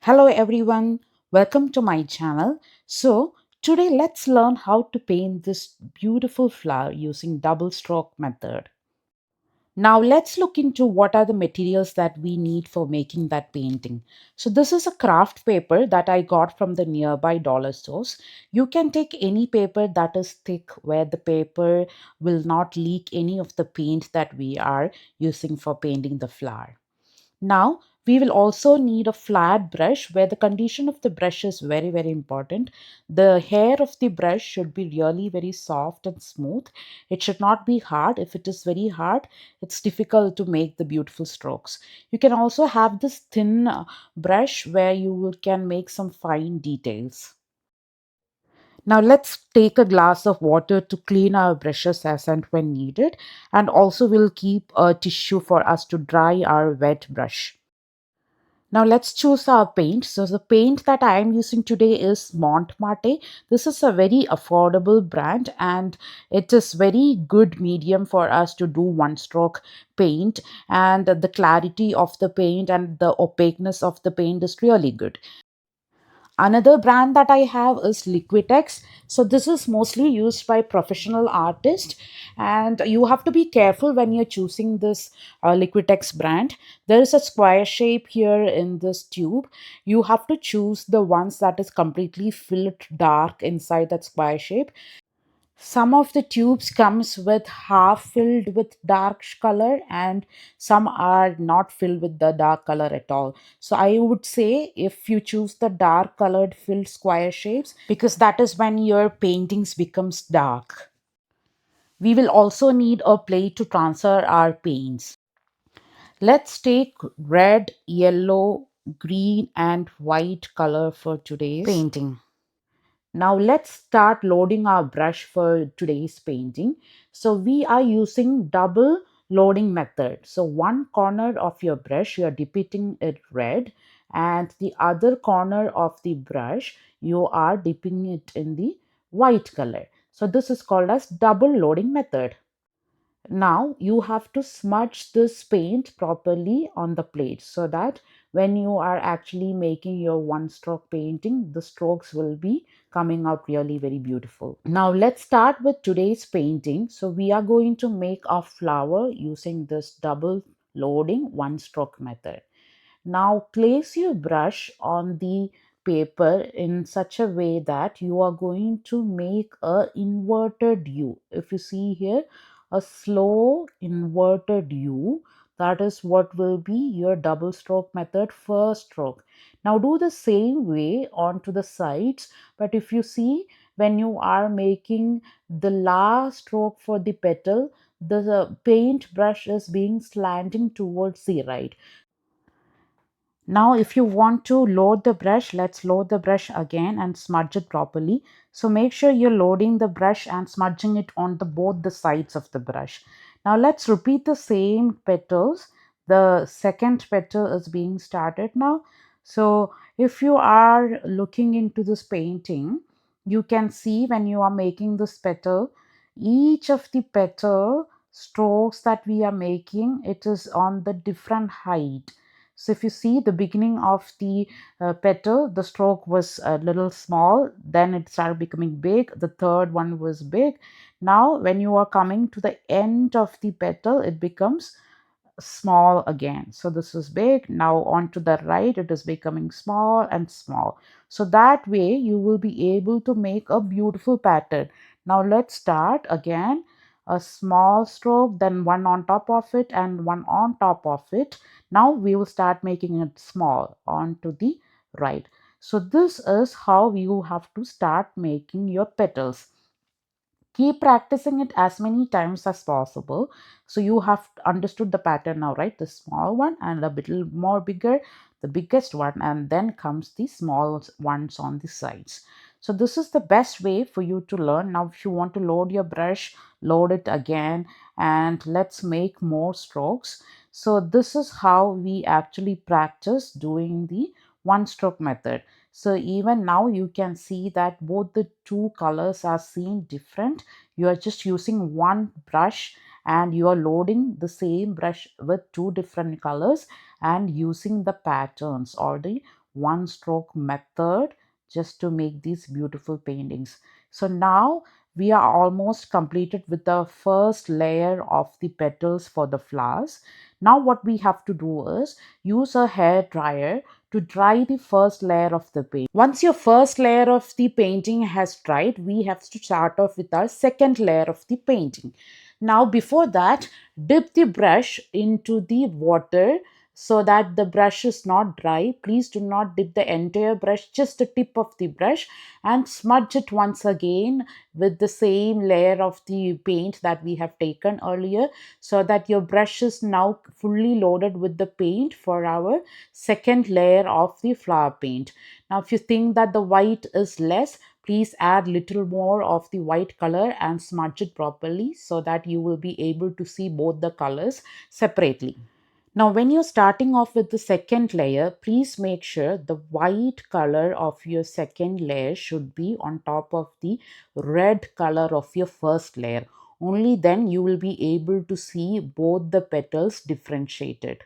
Hello everyone, welcome to my channel. So today let's learn how to paint this beautiful flower using double stroke method. Now let's look into what are the materials that we need for making that painting. So this is a craft paper that I got from the nearby dollar stores. You can take any paper that is thick where the paper will not leak any of the paint that we are using for painting the flower. Now, we will also need a flat brush where the condition of the brush is very important. The hair of the brush should be really very soft and smooth. It should not be hard. If it is very hard, it's difficult to make the beautiful strokes. You can also have this thin brush where can make some fine details. Now let's take a glass of water to clean our brushes as and when needed, and also we'll keep a tissue for us to dry our wet brush. Now let's choose our paint. So the paint that I am using today is Montmartre. This is a very affordable brand and it is very good medium for us to do one stroke paint, and the clarity of the paint and the opaqueness of the paint is really good. Another brand that I have is Liquitex. So this is mostly used by professional artists, and you have to be careful when you're choosing this Liquitex brand. There is a square shape here in this tube. You have to choose the ones that is completely filled dark inside that square shape. Some of the tubes comes with half filled with dark color, and some are not filled with the dark color at all. So I would say if you choose the dark colored filled square shapes, because that is when your paintings becomes dark. We will also need a plate to transfer our paints. Let's take red, yellow, green and white color for today's painting. Now let's start loading our brush for today's painting. So we are using double loading method. So one corner of your brush, you are dipping it red, and the other corner of the brush, you are dipping it in the white color. So this is called as double loading method. Now you have to smudge this paint properly on the plate so that when you are actually making your one stroke painting, the strokes will be coming out really very beautiful. Now let's start with today's painting. So we are going to make a flower using this double loading one stroke method. Now place your brush on the paper in such a way that you are going to make a inverted U. If you see here, a slow inverted U, that is what will be your double stroke method first stroke. Now do the same way onto the sides, but if you see, when you are making the last stroke for the petal, the paint brush is being slanting towards the right. Now, if you want to load the brush, let's load the brush again and smudge it properly. So make sure you're loading the brush and smudging it on both the sides of the brush. Now let's repeat the same petals. The second petal is being started now. So if you are looking into this painting, you can see when you are making this petal, each of the petal strokes that we are making, it is on the different height. So if you see the beginning of the petal, the stroke was a little small, then it started becoming big. The third one was big. Now when you are coming to the end of the petal, it becomes small again. So this is big. Now on to the right, it is becoming small and small. So that way you will be able to make a beautiful pattern. Now let's start again. A small stroke, then one on top of it and one on top of it. Now we will start making it small on to the right. So this is how you have to start making your petals. Keep practicing it as many times as possible. So you have understood the pattern now, right? The small one and a little more bigger, the biggest one, and then comes the small ones on the sides. So this is the best way for you to learn. Now if you want to load your brush, load it again, and let's make more strokes. So this is how we actually practice doing the one stroke method. So even now you can see that both the two colors are seen different. You are just using one brush and you are loading the same brush with two different colors and using the patterns or the one stroke method just to make these beautiful paintings. So now we are almost completed with the first layer of the petals for the flowers. Now what we have to do is use a hair dryer to dry the first layer of the paint. Once your first layer of the painting has dried, we have to start off with our second layer of the painting. Now before that, dip the brush into the water so that the brush is not dry. Please do not dip the entire brush, just the tip of the brush, and smudge it once again with the same layer of the paint that we have taken earlier, so that your brush is now fully loaded with the paint for our second layer of the flower paint. Now if you think that the white is less, please add little more of the white color and smudge it properly so that you will be able to see both the colors separately. Now, when you're starting off with the second layer, please make sure the white color of your second layer should be on top of the red color of your first layer. Only then you will be able to see both the petals differentiated.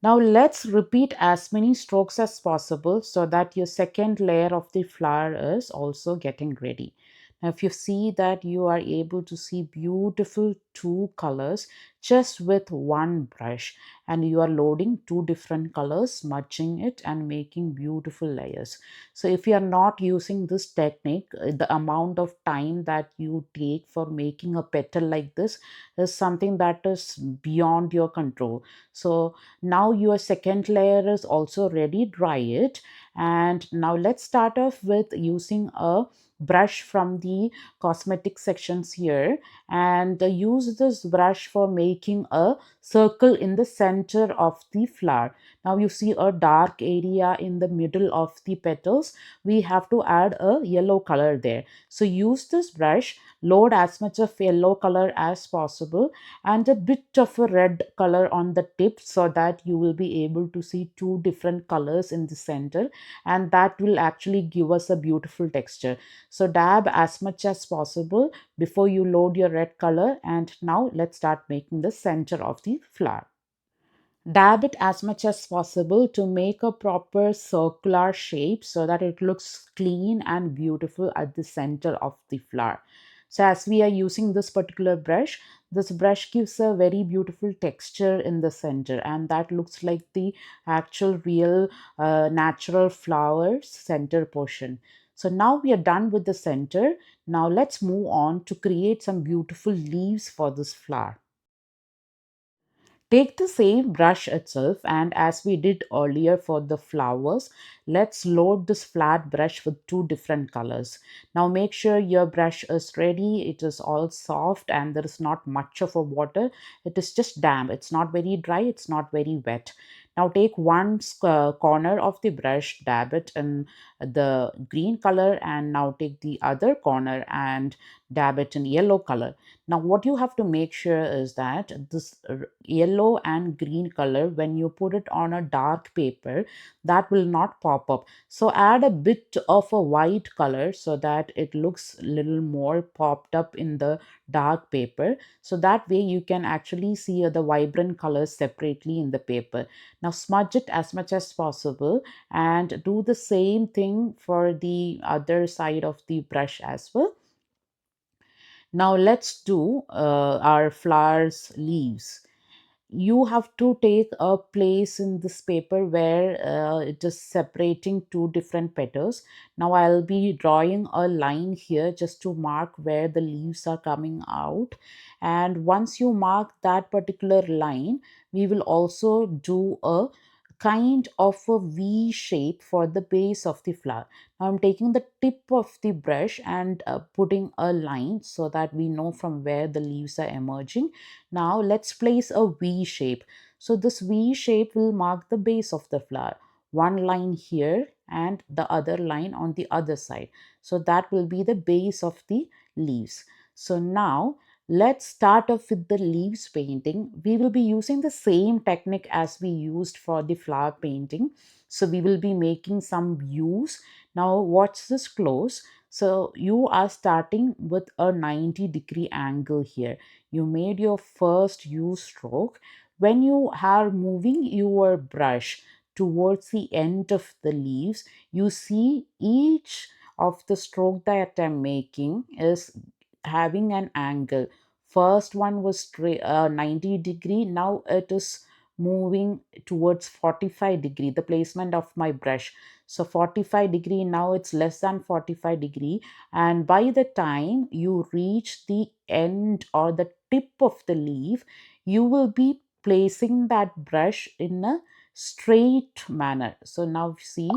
Now let's repeat as many strokes as possible so that your second layer of the flower is also getting ready. Now if you see that you are able to see beautiful two colors just with one brush, and you are loading two different colors, smudging it and making beautiful layers. So if you are not using this technique, the amount of time that you take for making a petal like this is something that is beyond your control. So now your second layer is also ready, dry it. And now let's start off with using a brush from the cosmetic sections here, and use this brush for making a circle in the center of the flower. Now you see a dark area in the middle of the petals. We have to add a yellow color there. So use this brush, load as much of yellow color as possible and a bit of a red color on the tip, so that you will be able to see two different colors in the center, and that will actually give us a beautiful texture. So dab as much as possible before you load your red color. And now let's start making the center of the flower. Dab it as much as possible to make a proper circular shape so that it looks clean and beautiful at the center of the flower. So as we are using this brush gives a very beautiful texture in the center, and that looks like the actual real natural flowers center portion. So now we are done with the center. Now let's move on to create some beautiful leaves for this flower. Take the same brush itself, and as we did earlier for the flowers, let's load this flat brush with two different colors. Now make sure your brush is ready, it is all soft and there is not much of a water. It is just damp, it's not very dry, it's not very wet. Now take one corner of the brush, dab it in the green color, and now take the other corner and dab it in yellow color. Now what you have to make sure is that this yellow and green color, when you put it on a dark paper, that will not pop up. So add a bit of a white color so that it looks a little more popped up in the dark paper. So that way you can actually see the vibrant colors separately in the paper. Now smudge it as much as possible and do the same thing for the other side of the brush as well. Now let's do our flowers leaves. You have to take a place in this paper where it is separating two different petals. Now I'll be drawing a line here just to mark where the leaves are coming out, and once you mark that particular line, we will also do a kind of a V shape for the base of the flower. Now I'm taking the tip of the brush and putting a line so that we know from where the leaves are emerging. Now let's place a V shape. So this V shape will mark the base of the flower. One line here and the other line on the other side. So that will be the base of the leaves. So now let's start off with the leaves painting. We will be using the same technique as we used for the flower painting. So we will be making some views. Now watch this close. So you are starting with a 90-degree angle here. You made your first U stroke. When you are moving your brush towards the end of the leaves, you see each of the stroke that I'm making is having an angle. First one was 90 degree, now it is moving towards 45 degree, the placement of my brush. So 45 degree, now it's less than 45 degree, and by the time you reach the end or the tip of the leaf, you will be placing that brush in a straight manner. So now see,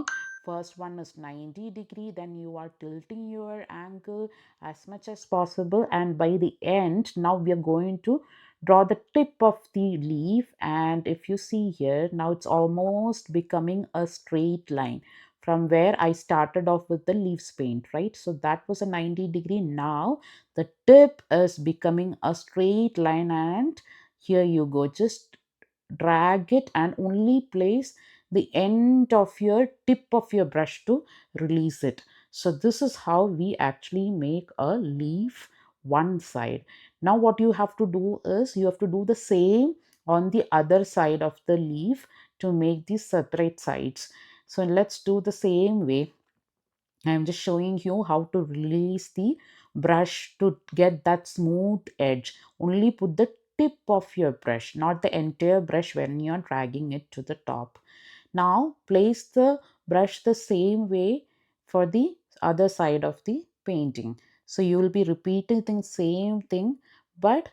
first one is 90 degree, then you are tilting your angle as much as possible, and by the end, now we are going to draw the tip of the leaf. And if you see here, now it's almost becoming a straight line from where I started off with the leaves paint, right? So that was a 90 degree. Now the tip is becoming a straight line, and here you go, just drag it and only place the end of your tip of your brush to release it. So this is how we actually make a leaf one side. Now what you have to do is you have to do the same on the other side of the leaf to make these separate sides. So let's do the same way. I'm just showing you how to release the brush to get that smooth edge. Only put the tip of your brush, not the entire brush when you're dragging it to the top. Now place the brush the same way for the other side of the painting. So you will be repeating the same thing, but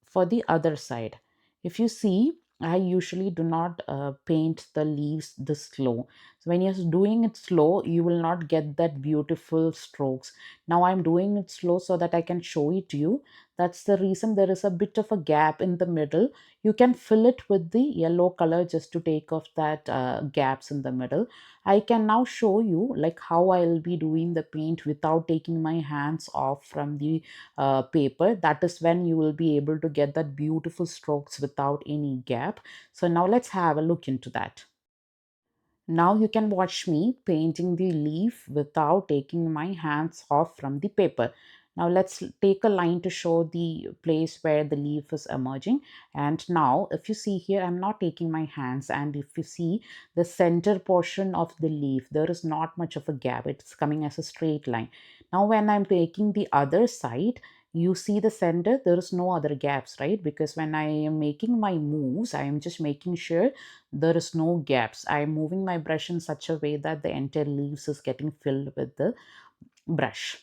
for the other side. If you see, I usually do not paint the leaves this slow. So when you're doing it slow, you will not get that beautiful strokes. Now I'm doing it slow so that I can show it to you. That's the reason there is a bit of a gap in the middle. You can fill it with the yellow color just to take off that gaps in the middle. I can now show you like how I'll be doing the paint without taking my hands off from the paper. That is when you will be able to get that beautiful strokes without any gap. So now let's have a look into that. Now you can watch me painting the leaf without taking my hands off from the paper. Now let's take a line to show the place where the leaf is emerging. And now if you see here, I'm not taking my hands, and if you see the center portion of the leaf, there is not much of a gap. It's coming as a straight line. Now when I'm taking the other side, you see the center, there is no other gaps, right? Because when I am making my moves, I am just making sure there is no gaps. I am moving my brush in such a way that the entire leaves is getting filled with the brush.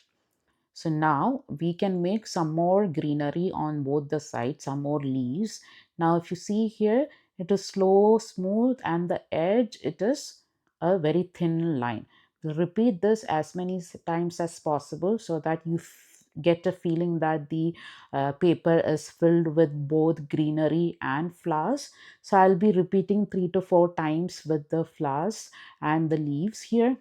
So now we can make some more greenery on both the sides, some more leaves. Now if you see here, it is slow, smooth, and the edge, it is a very thin line. Repeat this as many times as possible so that you get a feeling that the paper is filled with both greenery and flowers. So I'll be repeating 3 to 4 times with the flowers and the leaves here.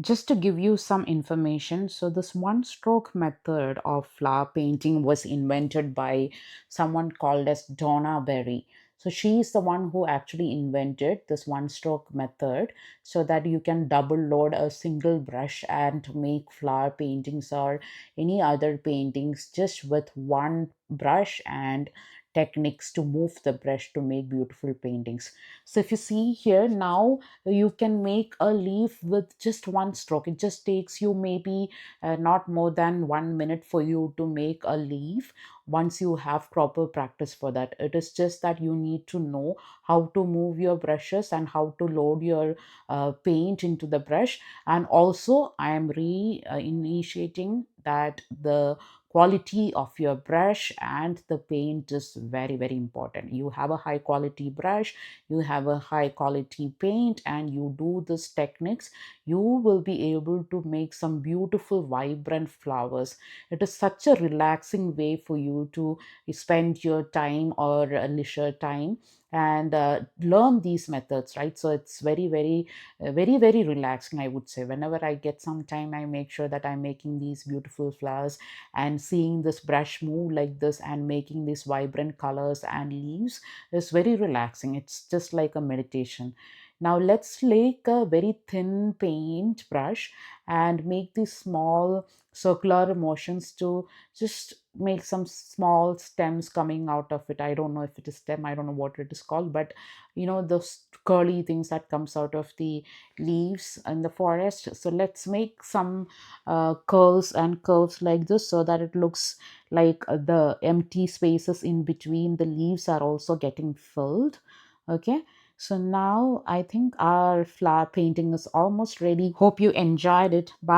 Just to give you some information, so this one stroke method of flower painting was invented by someone called as Donna Berry. So she is the one who actually invented this one stroke method so that you can double load a single brush and make flower paintings or any other paintings just with one brush and techniques to move the brush to make beautiful paintings. So if you see here now, you can make a leaf with just one stroke. It just takes you maybe not more than 1 minute for you to make a leaf once you have proper practice for that. It is just that you need to know how to move your brushes and how to load your paint into the brush. And also I am initiating that the quality of your brush and the paint is very, very important. You have a high quality brush, you have a high quality paint, and you do this techniques, you will be able to make some beautiful vibrant flowers. It is such a relaxing way for you to spend your time or leisure time and learn these methods, right? So it's very relaxing, I would say. Whenever I get some time, I make sure that I'm making these beautiful flowers, and seeing this brush move like this and making these vibrant colors and leaves is very relaxing. It's just like a meditation. Now let's take a very thin paint brush and make these small circular motions to just make some small stems coming out of it. I don't know if it is stem, I don't know what it is called, but you know, the curly things that comes out of the leaves in the forest. So let's make some curls and curves like this, so that it looks like the empty spaces in between the leaves are also getting filled. Okay, so now I think our flower painting is almost ready. Hope you enjoyed it. Bye.